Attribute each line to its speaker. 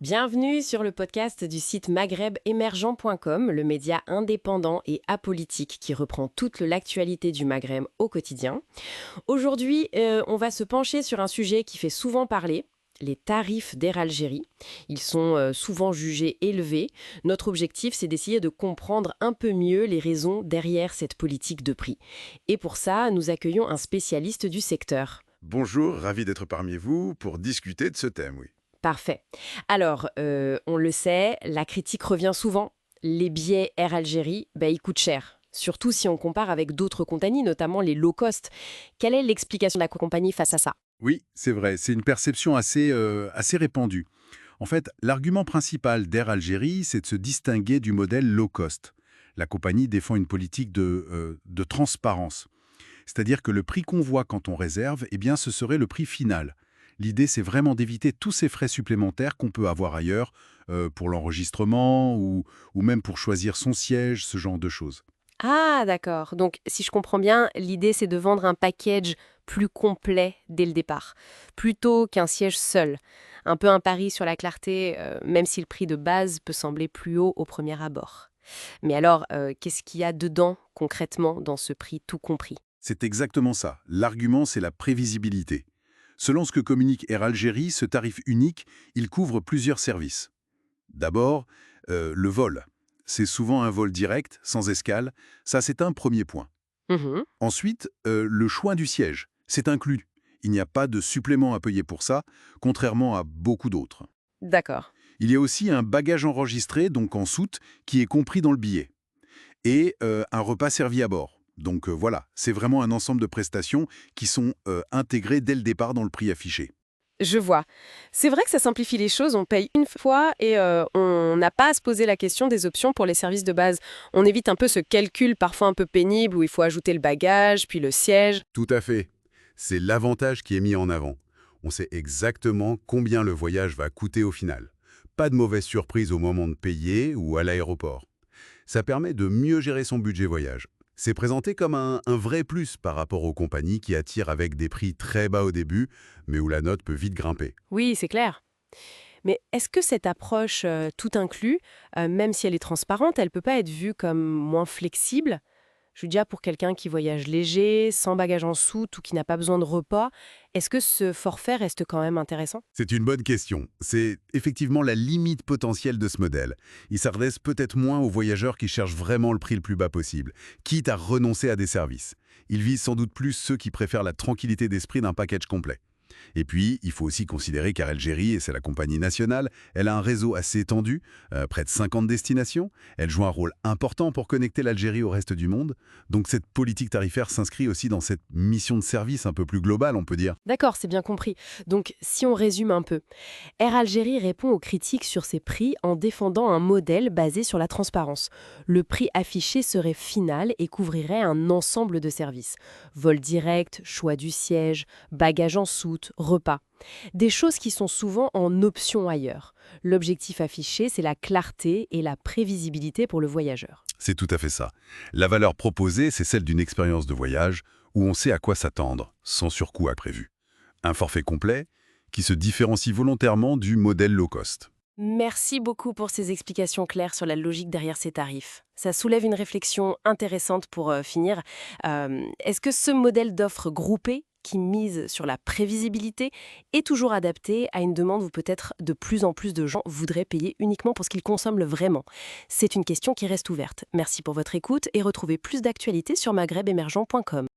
Speaker 1: Bienvenue sur le podcast du site maghrebemergent.com, le média indépendant et apolitique qui reprend toute l'actualité du Maghreb au quotidien. Aujourd'hui, on va se pencher sur un sujet qui fait souvent parler, les tarifs d'Air Algérie. Ils sont souvent jugés élevés. Notre objectif, c'est d'essayer de comprendre un peu mieux les raisons derrière cette politique de prix. Et pour ça, nous accueillons un spécialiste du secteur.
Speaker 2: Bonjour, ravi d'être parmi vous pour discuter de ce thème, oui.
Speaker 1: Parfait. Alors, on le sait, la critique revient souvent. Les billets Air Algérie, ils coûtent cher. Surtout si on compare avec d'autres compagnies, notamment les low cost. Quelle est l'explication de la compagnie face à ça?
Speaker 2: Oui, c'est vrai, c'est une perception assez répandue. En fait, l'argument principal d'Air Algérie, c'est de se distinguer du modèle low cost. La compagnie défend une politique de transparence. C'est-à-dire que le prix qu'on voit quand on réserve, eh bien, ce serait le prix final. L'idée, c'est vraiment d'éviter tous ces frais supplémentaires qu'on peut avoir ailleurs, pour l'enregistrement ou même pour choisir son siège, ce genre de choses.
Speaker 1: Ah, d'accord. Donc, si je comprends bien, l'idée, c'est de vendre un package plus complet dès le départ, plutôt qu'un siège seul. Un peu un pari sur la clarté, même si le prix de base peut sembler plus haut au premier abord. Mais alors, qu'est-ce qu'il y a dedans, concrètement, dans ce prix tout compris?
Speaker 2: C'est exactement ça. L'argument, c'est la prévisibilité. Selon ce que communique Air Algérie, ce tarif unique, il couvre plusieurs services. D'abord, le vol. C'est souvent un vol direct, sans escale. Ça, c'est un premier point.
Speaker 1: Mhm.
Speaker 2: Ensuite, le choix du siège. C'est inclus. Il n'y a pas de supplément à payer pour ça, contrairement à beaucoup d'autres.
Speaker 1: D'accord.
Speaker 2: Il y a aussi un bagage enregistré, donc en soute, qui est compris dans le billet. Et un repas servi à bord. Donc voilà, c'est vraiment un ensemble de prestations qui sont intégrées dès le départ dans le prix affiché.
Speaker 1: Je vois. C'est vrai que ça simplifie les choses, on paye une fois et on n'a pas à se poser la question des options pour les services de base. On évite un peu ce calcul parfois un peu pénible où il faut ajouter le bagage, puis le siège.
Speaker 2: Tout à fait. C'est l'avantage qui est mis en avant. On sait exactement combien le voyage va coûter au final. Pas de mauvaise surprise au moment de payer ou à l'aéroport. Ça permet de mieux gérer son budget voyage. C'est présenté comme un vrai plus par rapport aux compagnies qui attirent avec des prix très bas au début, mais où la note peut vite grimper.
Speaker 1: Oui, c'est clair. Mais est-ce que cette approche tout inclus, même si elle est transparente, elle peut pas être vue comme moins flexible? Je veux dire, pour quelqu'un qui voyage léger, sans bagage en soute ou qui n'a pas besoin de repas, est-ce que ce forfait reste quand même intéressant?
Speaker 2: C'est une bonne question. C'est effectivement la limite potentielle de ce modèle. Il s'adresse peut-être moins aux voyageurs qui cherchent vraiment le prix le plus bas possible, quitte à renoncer à des services. Il vise sans doute plus ceux qui préfèrent la tranquillité d'esprit d'un package complet. Et puis, il faut aussi considérer qu'Air Algérie, et c'est la compagnie nationale, elle a un réseau assez étendu, près de 50 destinations. Elle joue un rôle important pour connecter l'Algérie au reste du monde. Donc cette politique tarifaire s'inscrit aussi dans cette mission de service un peu plus globale, on peut dire.
Speaker 1: D'accord, c'est bien compris. Donc, si on résume un peu, Air Algérie répond aux critiques sur ses prix en défendant un modèle basé sur la transparence. Le prix affiché serait final et couvrirait un ensemble de services. Vol direct, choix du siège, bagages en soute, repas. Des choses qui sont souvent en option ailleurs. L'objectif affiché, c'est la clarté et la prévisibilité pour le voyageur.
Speaker 2: C'est tout à fait ça. La valeur proposée, c'est celle d'une expérience de voyage où on sait à quoi s'attendre, sans surcoût imprévu. Un forfait complet qui se différencie volontairement du modèle low cost.
Speaker 1: Merci beaucoup pour ces explications claires sur la logique derrière ces tarifs. Ça soulève une réflexion intéressante pour finir. Est-ce que ce modèle d'offre groupée qui mise sur la prévisibilité est toujours adapté à une demande où peut-être de plus en plus de gens voudraient payer uniquement pour ce qu'ils consomment vraiment? C'est une question qui reste ouverte. Merci pour votre écoute et retrouvez plus d'actualités sur maghrebemergent.com.